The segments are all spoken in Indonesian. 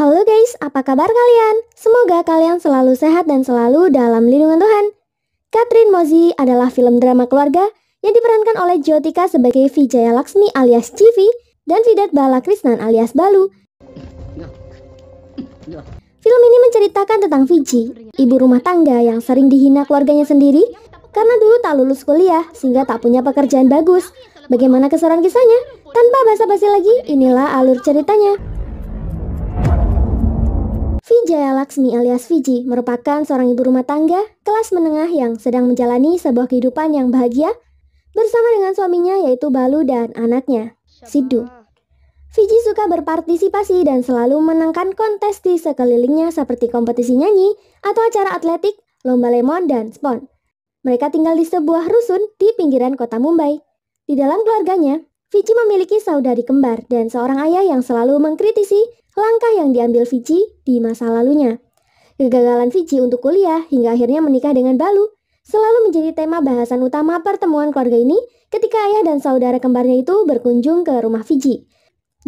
Halo guys, apa kabar kalian? Semoga kalian selalu sehat dan selalu dalam lindungan Tuhan. Katrin Mozi adalah film drama keluarga yang diperankan oleh Jyotika sebagai Vijaya Laksmi alias Civi dan Vidat Balakrishnan alias Balu. Film ini menceritakan tentang Viji, ibu rumah tangga yang sering dihina keluarganya sendiri karena dulu tak lulus kuliah sehingga tak punya pekerjaan bagus. Bagaimana keseruan kisahnya? Tanpa basa-basi lagi, inilah alur ceritanya. Vijaya Laksmi alias Viji merupakan seorang ibu rumah tangga kelas menengah yang sedang menjalani sebuah kehidupan yang bahagia bersama dengan suaminya yaitu Balu dan anaknya, Siddu. Viji suka berpartisipasi dan selalu menangkan kontes di sekelilingnya seperti kompetisi nyanyi atau acara atletik, lomba lemon, dan spon. Mereka tinggal di sebuah rusun di pinggiran kota Mumbai. Di dalam keluarganya, Viji memiliki saudari kembar dan seorang ayah yang selalu mengkritisi langkah yang diambil Viji di masa lalunya. Kegagalan Viji untuk kuliah hingga akhirnya menikah dengan Balu selalu menjadi tema bahasan utama pertemuan keluarga ini ketika ayah dan saudara kembarnya itu berkunjung ke rumah Viji.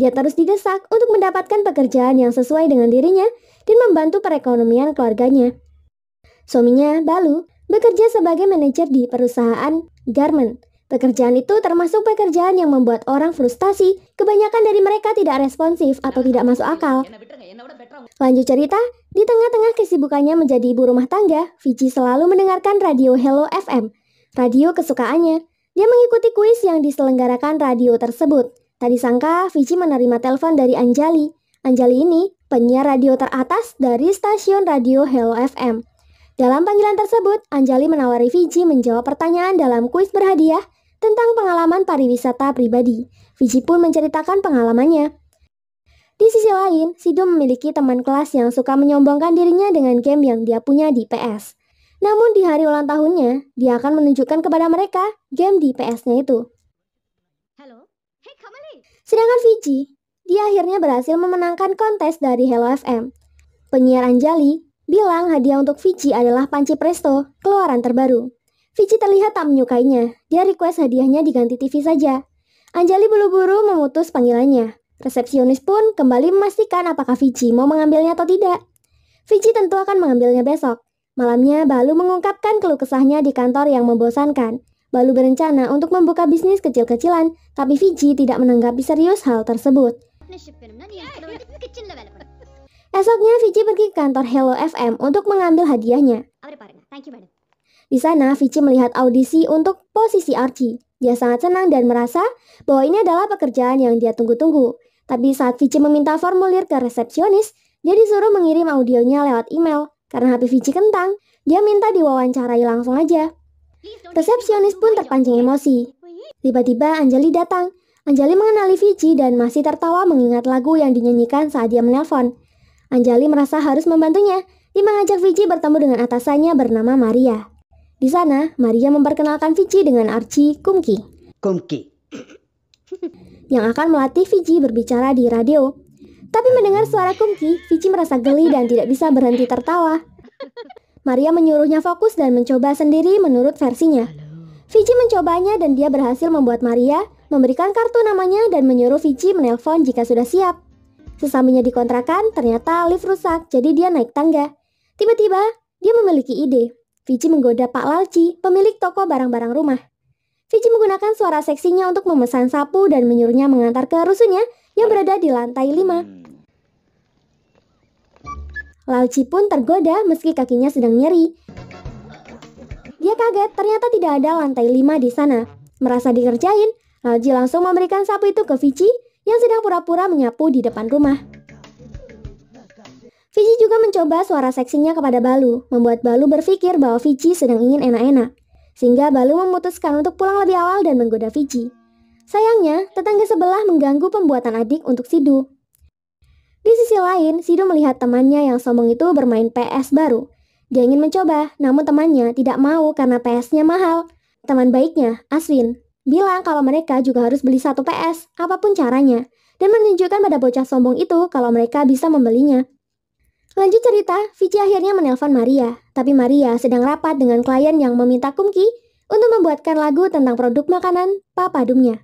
Dia terus didesak untuk mendapatkan pekerjaan yang sesuai dengan dirinya dan membantu perekonomian keluarganya. Suaminya, Balu, bekerja sebagai manajer di perusahaan garment. Pekerjaan itu termasuk pekerjaan yang membuat orang frustasi. Kebanyakan dari mereka tidak responsif atau tidak masuk akal. Lanjut cerita, di tengah-tengah kesibukannya menjadi ibu rumah tangga, Viji selalu mendengarkan radio Hello FM, radio kesukaannya. Dia mengikuti kuis yang diselenggarakan radio tersebut. Tak disangka, Viji menerima telepon dari Anjali. Anjali ini penyiar radio teratas dari stasiun radio Hello FM. Dalam panggilan tersebut, Anjali menawari Viji menjawab pertanyaan dalam kuis berhadiah tentang pengalaman pariwisata pribadi. Viji pun menceritakan pengalamannya. Di sisi lain, Siddu memiliki teman kelas yang suka menyombongkan dirinya dengan game yang dia punya di PS. Namun di hari ulang tahunnya, dia akan menunjukkan kepada mereka game di PS-nya itu. Sedangkan Viji, dia akhirnya berhasil memenangkan kontes dari Hello FM. Penyiar Anjali bilang hadiah untuk Viji adalah panci presto, keluaran terbaru. Viji terlihat tak menyukainya. Dia request hadiahnya diganti TV saja. Anjali buru-buru memutus panggilannya. Resepsionis pun kembali memastikan apakah Viji mau mengambilnya atau tidak. Viji tentu akan mengambilnya besok. Malamnya, Balu mengungkapkan keluh kesahnya di kantor yang membosankan. Balu berencana untuk membuka bisnis kecil-kecilan, tapi Viji tidak menanggapi serius hal tersebut. Esoknya, Viji pergi ke kantor Hello FM untuk mengambil hadiahnya. Di sana, Viji melihat audisi untuk posisi Archie. Dia sangat senang dan merasa bahwa ini adalah pekerjaan yang dia tunggu-tunggu. Tapi saat Viji meminta formulir ke resepsionis, dia disuruh mengirim audionya lewat email. Karena HP Viji kentang, dia minta diwawancarai langsung aja. Resepsionis pun terpancing emosi. Tiba-tiba Anjali datang. Anjali mengenali Viji dan masih tertawa mengingat lagu yang dinyanyikan saat dia menelpon. Anjali merasa harus membantunya. Dia mengajak Viji bertemu dengan atasannya bernama Maria. Di sana, Maria memperkenalkan Viji dengan Archie Kumki yang akan melatih Viji berbicara di radio. Tapi mendengar suara Kumki, Viji merasa geli dan tidak bisa berhenti tertawa. Maria menyuruhnya fokus dan mencoba sendiri menurut versinya. Viji mencobanya dan dia berhasil membuat Maria memberikan kartu namanya dan menyuruh Viji menelpon jika sudah siap. Sesampainya di kontrakan, ternyata lift rusak, jadi dia naik tangga. Tiba-tiba, dia memiliki ide. Viji menggoda Pak Lalci, pemilik toko barang-barang rumah. Viji menggunakan suara seksinya untuk memesan sapu dan menyuruhnya mengantar ke rusunnya yang berada di lantai 5. Lalci pun tergoda meski kakinya sedang nyeri. Dia kaget, ternyata tidak ada lantai 5 di sana. Merasa dikerjain, Lalci langsung memberikan sapu itu ke Viji yang sedang pura-pura menyapu di depan rumah. Viji juga mencoba suara seksinya kepada Balu, membuat Balu berpikir bahwa Viji sedang ingin enak-enak. Sehingga Balu memutuskan untuk pulang lebih awal dan menggoda Viji. Sayangnya, tetangga sebelah mengganggu pembuatan adik untuk Siddu. Di sisi lain, Siddu melihat temannya yang sombong itu bermain PS baru. Dia ingin mencoba, namun temannya tidak mau karena PS-nya mahal. Teman baiknya, Aswin, bilang kalau mereka juga harus beli satu PS, apapun caranya, dan menunjukkan pada bocah sombong itu kalau mereka bisa membelinya. Lanjut cerita, Viji akhirnya menelpon Maria, tapi Maria sedang rapat dengan klien yang meminta Kumki untuk membuatkan lagu tentang produk makanan papadumnya.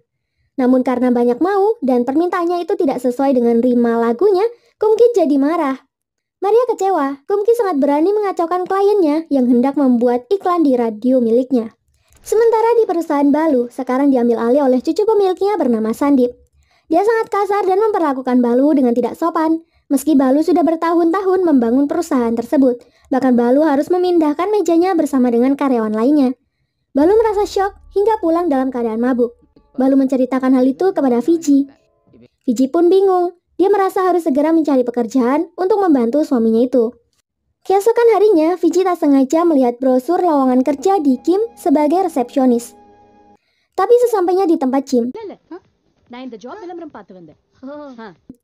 Namun karena banyak mau dan permintaannya itu tidak sesuai dengan rima lagunya, Kumki jadi marah. Maria kecewa, Kumki sangat berani mengacaukan kliennya yang hendak membuat iklan di radio miliknya. Sementara di perusahaan Balu, sekarang diambil alih oleh cucu pemiliknya bernama Sandip. Dia sangat kasar dan memperlakukan Balu dengan tidak sopan. Meski Balu sudah bertahun-tahun membangun perusahaan tersebut, bahkan Balu harus memindahkan mejanya bersama dengan karyawan lainnya. Balu merasa syok hingga pulang dalam keadaan mabuk. Balu menceritakan hal itu kepada Fiji. Fiji pun bingung. Dia merasa harus segera mencari pekerjaan untuk membantu suaminya itu. Keesokan harinya, Fiji tak sengaja melihat brosur lowongan kerja di Kim sebagai resepsionis. Tapi sesampainya di tempat Jim,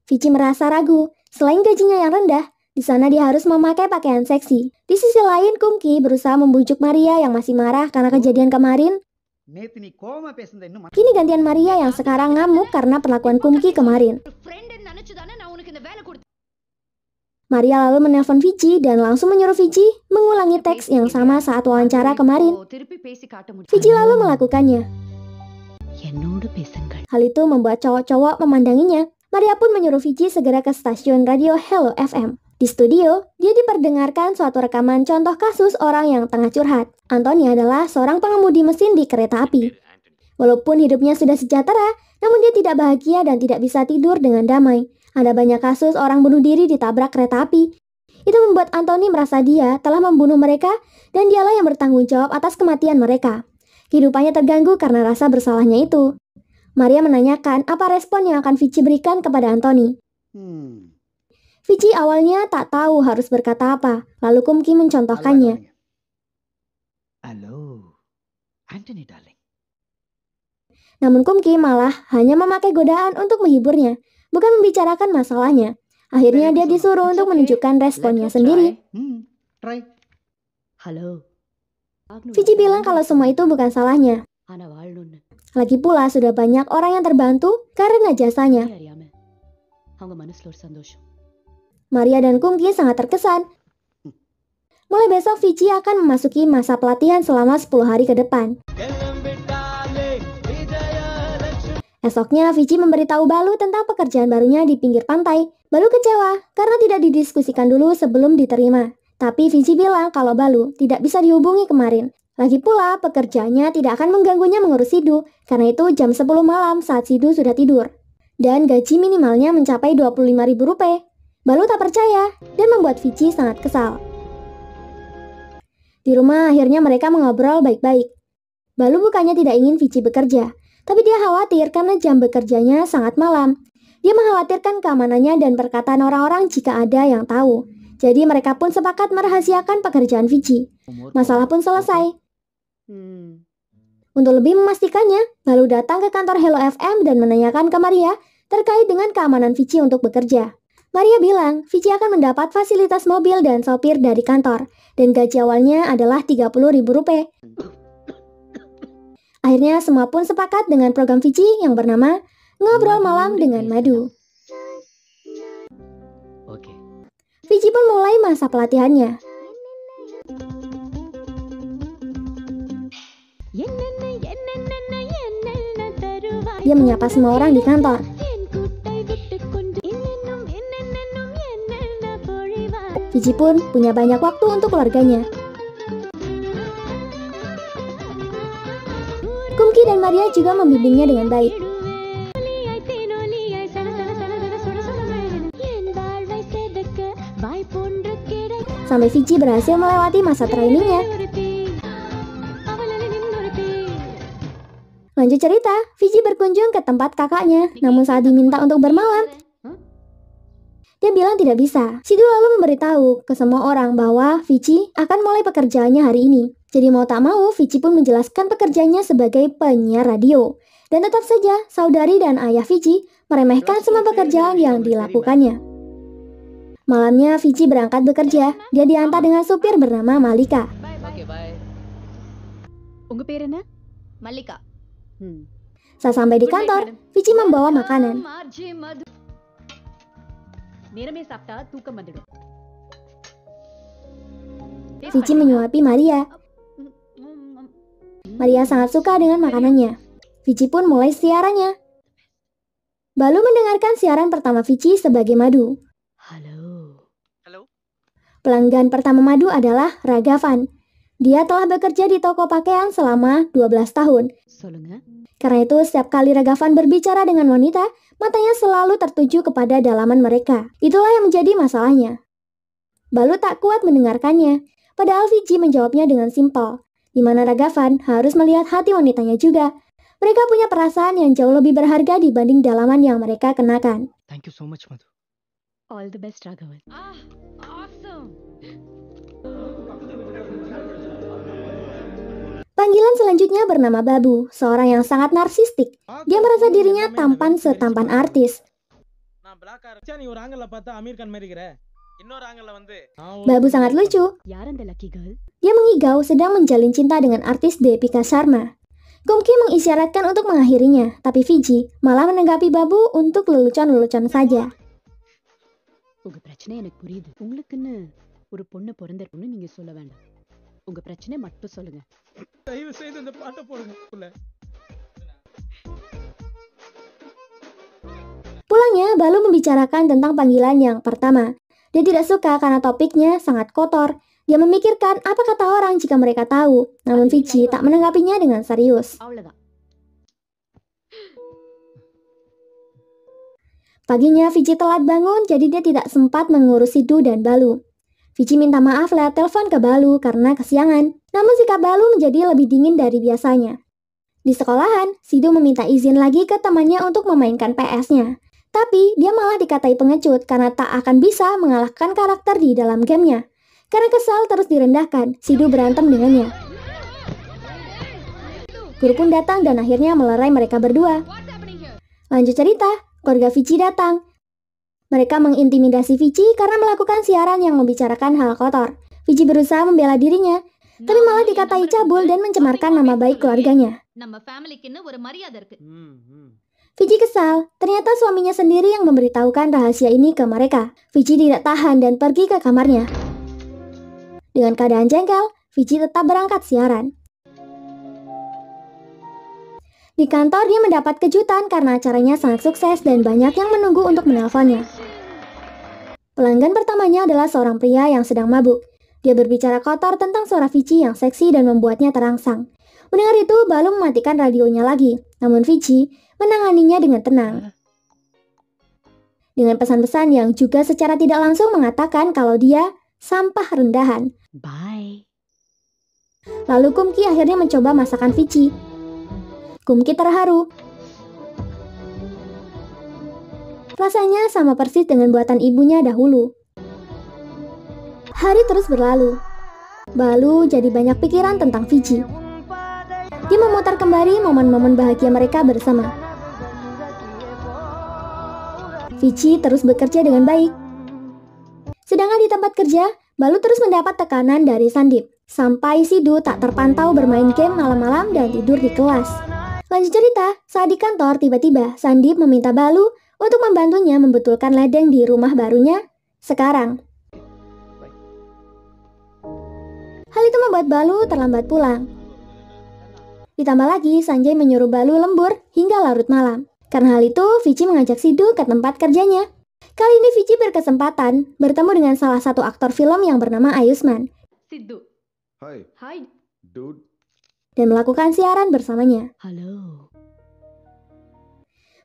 Fiji merasa ragu. Selain gajinya yang rendah, di sana dia harus memakai pakaian seksi. Di sisi lain, Kumki berusaha membujuk Maria yang masih marah karena kejadian kemarin. Kini gantian Maria yang sekarang ngamuk karena perlakuan Kumki kemarin. Maria lalu menelpon Fiji dan langsung menyuruh Fiji mengulangi teks yang sama saat wawancara kemarin. Fiji lalu melakukannya. Hal itu membuat cowok-cowok memandanginya. Maria pun menyuruh Fiji segera ke stasiun radio Hello FM. Di studio, dia diperdengarkan suatu rekaman contoh kasus orang yang tengah curhat. Anthony adalah seorang pengemudi mesin di kereta api. Walaupun hidupnya sudah sejahtera, namun dia tidak bahagia dan tidak bisa tidur dengan damai. Ada banyak kasus orang bunuh diri ditabrak kereta api. Itu membuat Anthony merasa dia telah membunuh mereka dan dialah yang bertanggung jawab atas kematian mereka. Kehidupannya terganggu karena rasa bersalahnya itu. Maria menanyakan apa respon yang akan Fiji berikan kepada Anthony. Fiji awalnya tak tahu harus berkata apa, lalu Kumki mencontohkannya. Halo, Anthony darling. Namun Kumki malah hanya memakai godaan untuk menghiburnya, bukan membicarakan masalahnya. Akhirnya dia disuruh untuk menunjukkan responnya sendiri. Halo. Fiji bilang kalau semua itu bukan salahnya. Lagi pula sudah banyak orang yang terbantu karena jasanya. Maria dan Kumki sangat terkesan. Mulai besok Fiji akan memasuki masa pelatihan selama 10 hari ke depan. Esoknya Fiji memberitahu Balu tentang pekerjaan barunya di pinggir pantai. Balu kecewa karena tidak didiskusikan dulu sebelum diterima. Tapi Fiji bilang kalau Balu tidak bisa dihubungi kemarin. Lagi pula pekerjaannya tidak akan mengganggunya mengurus Sidu, karena itu jam 10 malam saat Sidu sudah tidur. Dan gaji minimalnya mencapai 25.000 rupiah. Balu tak percaya dan membuat Fiji sangat kesal. Di rumah akhirnya mereka mengobrol baik-baik. Balu bukannya tidak ingin Fiji bekerja, tapi dia khawatir karena jam bekerjanya sangat malam. Dia mengkhawatirkan keamanannya dan perkataan orang-orang jika ada yang tahu. Jadi mereka pun sepakat merahasiakan pekerjaan Fiji. Masalah pun selesai. Untuk lebih memastikannya, Balu datang ke kantor Hello FM dan menanyakan ke Maria terkait dengan keamanan Fiji untuk bekerja. Maria bilang Fiji akan mendapat fasilitas mobil dan sopir dari kantor, dan gaji awalnya adalah 30.000 rupiah. Akhirnya semua pun sepakat dengan program Fiji yang bernama Ngobrol Malam dengan Madu. Fiji pun mulai masa pelatihannya. Dia menyapa semua orang di kantor. Fiji pun punya banyak waktu untuk keluarganya. Kumki dan Maria juga membimbingnya dengan baik. Sampai Fiji berhasil melewati masa trainingnya. Lanjut cerita, Fiji berkunjung ke tempat kakaknya, namun saat diminta untuk bermalam, dia bilang tidak bisa. Sidu lalu memberitahu ke semua orang bahwa Fiji akan mulai pekerjaannya hari ini. Jadi mau tak mau, Fiji pun menjelaskan pekerjaannya sebagai penyiar radio. Dan tetap saja, saudari dan ayah Fiji meremehkan semua pekerjaan yang dilakukannya. Malamnya, Fiji berangkat bekerja. Dia diantar dengan supir bernama Malika. Malika. Saat sampai di kantor, Fiji membawa makanan. Fiji menyuapi Maria. Maria sangat suka dengan makanannya. Fiji pun mulai siarannya. Balu mendengarkan siaran pertama Vici sebagai Madu. Halo. Pelanggan pertama Madu adalah Ragavan. Dia telah bekerja di toko pakaian selama 12 tahun. Solunga. Karena itu, setiap kali Ragavan berbicara dengan wanita, matanya selalu tertuju kepada dalaman mereka. Itulah yang menjadi masalahnya. Balu tak kuat mendengarkannya, padahal Vici menjawabnya dengan simpel, di mana Ragavan harus melihat hati wanitanya juga. Mereka punya perasaan yang jauh lebih berharga dibanding dalaman yang mereka kenakan. Thank you so much, Madhu. All the best, Raghavan. Awesome. Panggilan selanjutnya bernama Babu, seorang yang sangat narsistik. Dia merasa dirinya tampan setampan artis. Babu sangat lucu. Yaranda lucky girl? Dia mengigau sedang menjalin cinta dengan artis Deepika Sharma. Kumki mengisyaratkan untuk mengakhirinya, tapi Vici malah menanggapi Babu untuk lelucon-lelucon saja. உங்க பிரச்சனை எனக்கு புரியுது. உங்களுக்குன்னு ஒரு பொண்ணு பிறந்திருக்குன்னு நீங்க சொல்ல வேண்டாம். உங்க பிரச்சனை மட்டும் சொல்லுங்க. தயவு செய்து இந்த பாட்டை போடுங்க. Pulangnya, Balu membicarakan tentang panggilan yang pertama. Dia tidak suka karena topiknya sangat kotor. Dia memikirkan apa kata orang jika mereka tahu. Namun Vici tak menanggapinya dengan serius. அவ்வளவுதான். Paginya, Vici telat bangun, jadi dia tidak sempat mengurus Sidhu dan Balu. Vici minta maaf lewat telepon ke Balu karena kesiangan. Namun sikap Balu menjadi lebih dingin dari biasanya. Di sekolahan, Sidhu meminta izin lagi ke temannya untuk memainkan PS-nya. Tapi dia malah dikatai pengecut karena tak akan bisa mengalahkan karakter di dalam gamenya. Karena kesal terus direndahkan, Sidhu berantem dengannya. Guru pun datang dan akhirnya melerai mereka berdua. Lanjut cerita. Keluarga Vici datang. Mereka mengintimidasi Vici karena melakukan siaran yang membicarakan hal kotor. Vici berusaha membela dirinya, tapi malah dikatai cabul dan mencemarkan nama baik keluarganya. நம்ம ஃபேமிலிக்குன்னு ஒரு மரியாதை இருக்கு. Vici kesal, ternyata suaminya sendiri yang memberitahukan rahasia ini ke mereka. Vici tidak tahan dan pergi ke kamarnya. Dengan keadaan jengkel, Vici tetap berangkat siaran. Di kantor, dia mendapat kejutan karena acaranya sangat sukses dan banyak yang menunggu untuk menelponnya. Pelanggan pertamanya adalah seorang pria yang sedang mabuk. Dia berbicara kotor tentang suara Vici yang seksi dan membuatnya terangsang. Mendengar itu, Balu mematikan radionya lagi. Namun Vici menanganinya dengan tenang. Dengan pesan-pesan yang juga secara tidak langsung mengatakan kalau dia sampah rendahan. Bye. Lalu Kumki akhirnya mencoba masakan Vici. Kumki terharu. Rasanya sama persis dengan buatan ibunya dahulu. Hari terus berlalu. Balu jadi banyak pikiran tentang Vici. Dia memutar kembali momen-momen bahagia mereka bersama. Vici terus bekerja dengan baik. Sedangkan di tempat kerja, Balu terus mendapat tekanan dari Sandip. Sampai Sidhu tak terpantau bermain game malam-malam dan tidur di kelas. Lanjut cerita, saat di kantor tiba-tiba Sandip meminta Balu untuk membantunya membetulkan ledeng di rumah barunya sekarang. Hal itu membuat Balu terlambat pulang. Ditambah lagi, Sanjay menyuruh Balu lembur hingga larut malam. Karena hal itu, Vici mengajak Sidhu ke tempat kerjanya. Kali ini Vici berkesempatan bertemu dengan salah satu aktor film yang bernama Ayushmann. Sidhu. Hi, Hi. dude. Dan melakukan siaran bersamanya. Halo.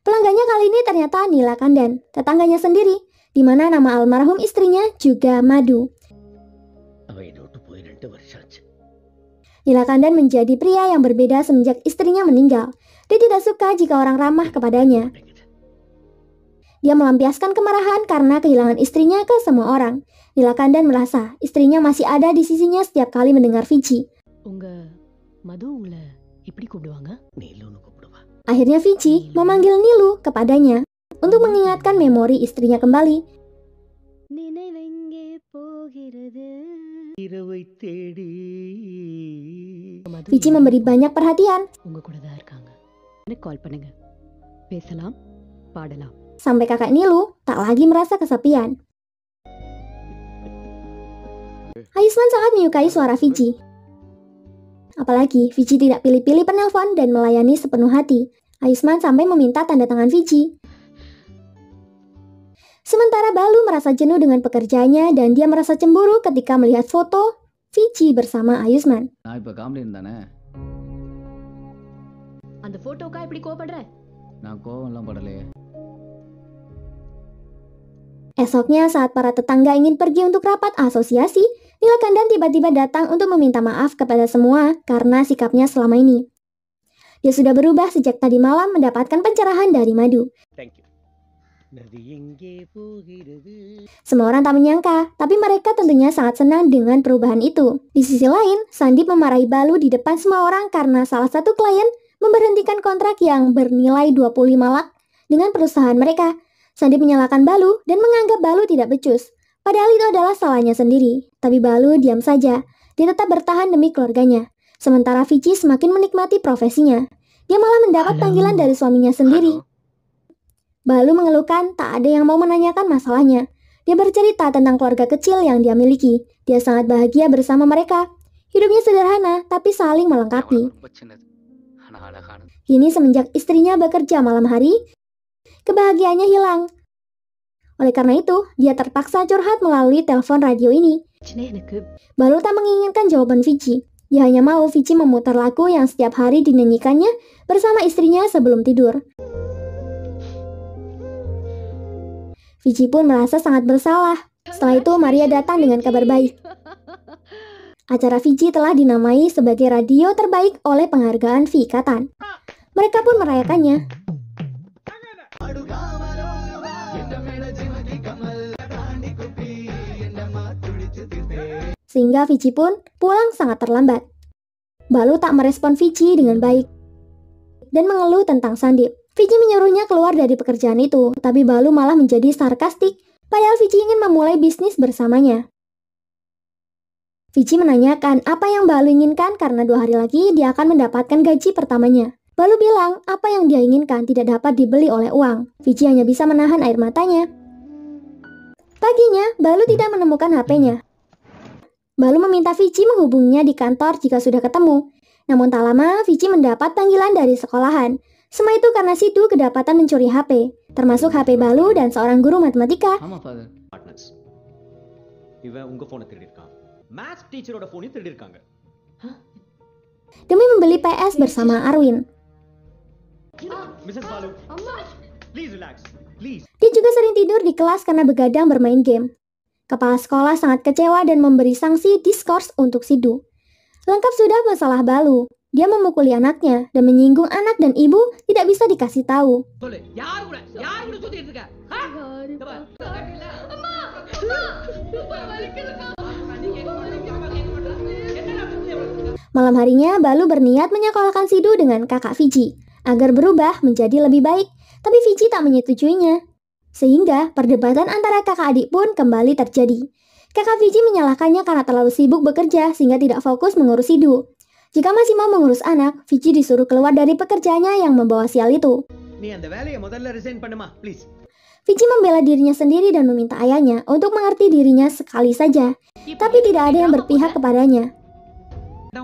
Pelanggannya kali ini ternyata Nila Kandan, tetangganya sendiri, di mana nama almarhum istrinya juga Madhu. Nila Kandan menjadi pria yang berbeda semenjak istrinya meninggal. Dia tidak suka jika orang ramah kepadanya. Dia melampiaskan kemarahan karena kehilangan istrinya ke semua orang. Nila Kandan merasa istrinya masih ada di sisinya setiap kali mendengar Vici. உங்க மது உங்களை இப்படி கூப்பிடுவாங்க? Akhirnya Vici memanggil Nilu kepadanya untuk mengingatkan memori istrinya kembali. நினைவெங்கே போகிறது? மது Vici memberi banyak perhatian உங்க கூட தான் இருக்காங்க. எனக்கு கால் பண்ணுங்க. பேசலாம், பாடலாம். sampai kakak Nilu tak lagi merasa kesepian. Ayushmann sangat menyukai suara Vici. Apalagi Vici tidak pilih-pilih penelpon dan melayani sepenuh hati. Ayushmann sampai meminta tanda tangan Vici. Sementara Balu merasa jenuh dengan pekerjaannya dan dia merasa cemburu ketika melihat foto Fiji bersama Ayusman. நான் இப்ப காமெடியன் தானே? அந்த போட்டோக்கா இப்படி கோபப்படுற? நான் கோவம்லாம் படலையே. Esoknya saat para tetangga ingin pergi untuk rapat asosiasi, Nilakandan tiba-tiba datang untuk meminta maaf kepada semua karena sikapnya selama ini. Dia sudah berubah sejak tadi malam mendapatkan pencerahan dari Madu. Thank you. Nadi எங்கே போகிறது? Semua orang tak menyangka, tapi mereka tentunya sangat senang dengan perubahan itu. Di sisi lain, Sandip memarahi Balu di depan semua orang karena salah satu klien memberhentikan kontrak yang bernilai 25 lak dengan perusahaan mereka. Sandip menyalahkan Balu dan menganggap Balu tidak becus. Padahal itu adalah salahnya sendiri. Tapi Balu diam saja. Dia tetap bertahan demi keluarganya. Sementara Fiji semakin menikmati profesinya. Dia malah mendapat panggilan dari suaminya sendiri. Balu mengeluhkan tak ada yang mau menanyakan masalahnya. Dia bercerita tentang keluarga kecil yang dia miliki. Dia sangat bahagia bersama mereka. Hidupnya sederhana, tapi saling melengkapi. Kini semenjak istrinya bekerja malam hari, kebahagiaannya hilang. Oleh karena itu, dia terpaksa curhat melalui telepon radio ini. Balu tak menginginkan jawaban Fiji. Dia hanya mau Fiji memutar lagu yang setiap hari dinyanyikannya bersama istrinya sebelum tidur. Fiji pun merasa sangat bersalah. Setelah itu, Maria datang dengan kabar baik. Acara Fiji telah dinamai sebagai radio terbaik oleh penghargaan Fikatan. Mereka pun merayakannya. Sehingga Fiji pun pulang sangat terlambat. Balu tak merespon Fiji dengan baik dan mengeluh tentang Sandip. Fiji menyuruhnya keluar dari pekerjaan itu, tapi Balu malah menjadi sarkastik, padahal Fiji ingin memulai bisnis bersamanya. Fiji menanyakan apa yang Balu inginkan karena 2 hari lagi dia akan mendapatkan gaji pertamanya. Balu bilang apa yang dia inginkan tidak dapat dibeli oleh uang. Fiji hanya bisa menahan air matanya. Paginya, Balu tidak menemukan HP-nya. Balu meminta Fiji menghubunginya di kantor jika sudah ketemu. Namun tak lama, Fiji mendapat panggilan dari sekolahan. Semua itu karena Sidhu kedapatan mencuri HP, termasuk HP Balu dan seorang guru matematika. ஆமா father. Partners. இவன் உங்க போனை திருடி இருக்கான். மேத்ஸ் டீச்சரோட போனையும் திருடி இருக்காங்க. Demi membeli PS bersama Arwin. Mrs. Balu. Please relax. Please. Dia juga sering tidur di kelas karena begadang bermain game. Kepala sekolah sangat kecewa dan memberi sanksi diskors untuk Sidhu. Lengkap sudah masalah Balu. Dia memukuli anaknya dan menyinggung anak dan ibu tidak bisa dikasih tahu. சொல்லு. யார் கூட சுத்திட்டு இருக்க? Malam harinya, Balu berniat menyekolahkan Sidhu dengan kakak Fiji agar berubah menjadi lebih baik, tapi Fiji tak menyetujuinya. Sehingga perdebatan antara kakak adik pun kembali terjadi. Kakak Fiji menyalahkannya karena terlalu sibuk bekerja sehingga tidak fokus mengurus Sidhu. Jika masih mau mengurus anak, Fiji disuruh keluar dari pekerjaannya yang membawa sial itu. நீ அந்த வேலையை முதல்ல ரிசைன் பண்ணுமா, please. Fiji membela dirinya sendiri dan meminta ayahnya untuk mengerti dirinya sekali saja. Tapi tidak ada yang berpihak kepadanya.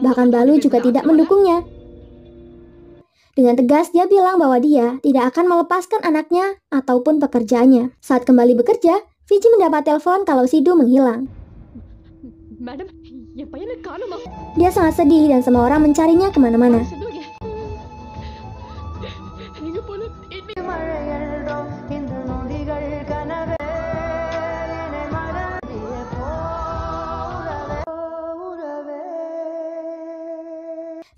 Bahkan Balu juga tidak mendukungnya. Dengan tegas dia bilang bahwa dia tidak akan melepaskan anaknya ataupun pekerjaannya. Saat kembali bekerja, Fiji mendapat telepon kalau Sidhu menghilang. Madam, என் பையனை காணுமா? Dia sangat sedih dan semua orang mencarinya kemana-mana. சிந்துங்க. நீங்க போல இன்னைக்கு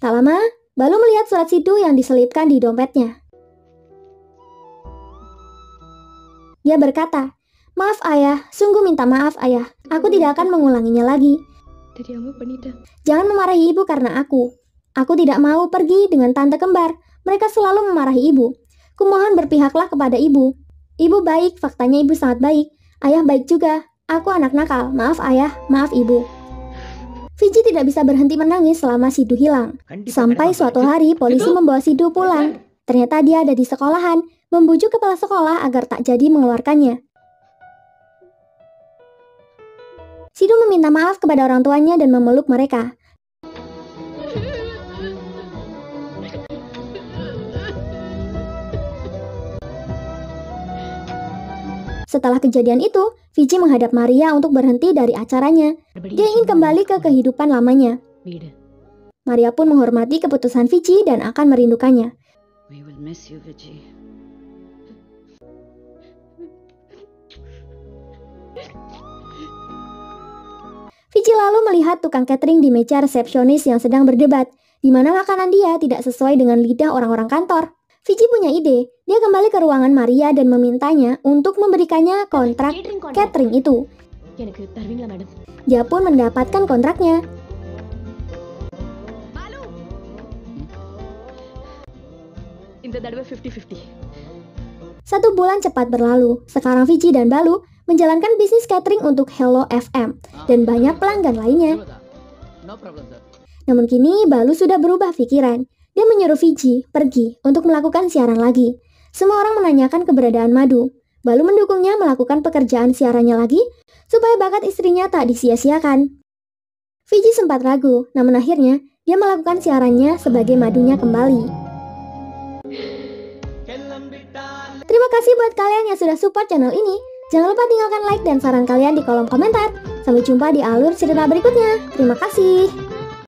Tak lama, Balu melihat surat Sidhu yang diselipkan di dompetnya. Dia berkata, "Maaf ayah, sungguh minta maaf ayah. Aku tidak akan mengulanginya lagi. தெரியாம பண்ணிட்டேன். Jangan memarahi ibu karena aku. Aku tidak mau pergi dengan tante kembar. Mereka selalu memarahi ibu. Kumohon berpihaklah kepada ibu. Ibu baik, faktanya ibu sangat baik. Ayah baik juga. Aku anak nakal. Maaf ayah, maaf ibu." Fiji tidak bisa berhenti menangis selama Sidhu hilang. Sampai suatu hari polisi membawa Sidhu pulang. Ternyata dia ada di sekolahan, membujuk kepala sekolah agar tak jadi mengeluarkannya. Sidhu meminta maaf kepada orang tuanya dan memeluk mereka. Setelah kejadian itu, Fiji menghadap Maria untuk berhenti dari acaranya. Dia ingin kembali ke kehidupan lamanya. வீடு. Maria pun menghormati keputusan Fiji dan akan merindukannya. We will miss you, Vijay. Fiji lalu melihat tukang catering di meja resepsionis yang sedang berdebat, di mana makanan dia tidak sesuai dengan lidah orang-orang kantor. Fiji punya ide, dia kembali ke ruangan Maria dan memintanya untuk memberikannya kontrak catering itu. எனக்கு தருவீங்களா madam? Dia pun mendapatkan kontraknya. இந்த தடவை 50-50. 1 bulan cepat berlalu. Sekarang Fiji dan Balu menjalankan bisnis catering untuk Hello FM dan banyak pelanggan lainnya. No problem, sir. Namun kini Balu sudah berubah pikiran. Dia menyuruh Fiji pergi untuk melakukan siaran lagi. Semua orang menanyakan keberadaan Madu. Balu mendukungnya melakukan pekerjaan siarannya lagi supaya bakat istrinya tak disia-siakan. Fiji sempat ragu, namun akhirnya dia melakukan siarannya sebagai madunya kembali. Terima kasih buat kalian yang sudah support channel ini. Jangan lupa tinggalkan like dan saran kalian di kolom komentar. Sampai jumpa di alur cerita berikutnya. Terima kasih.